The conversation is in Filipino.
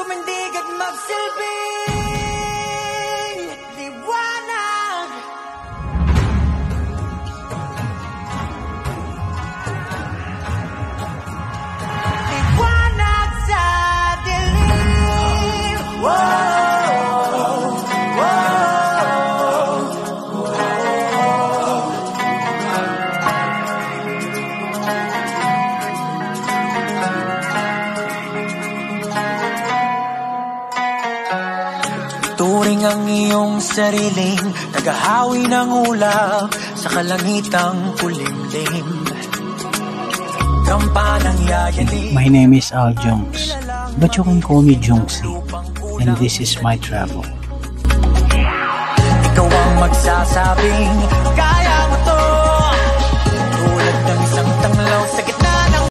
tumindig at magsilbing liwanag. Liwanag sa dilim. Turing ang iyong sariling tagahawi ng ulap sa kalangitang kulimlim. Kampanang yayali. My name is Al Junks, but you can call me Junksy, and this is my travel. Ikaw ang magsasabing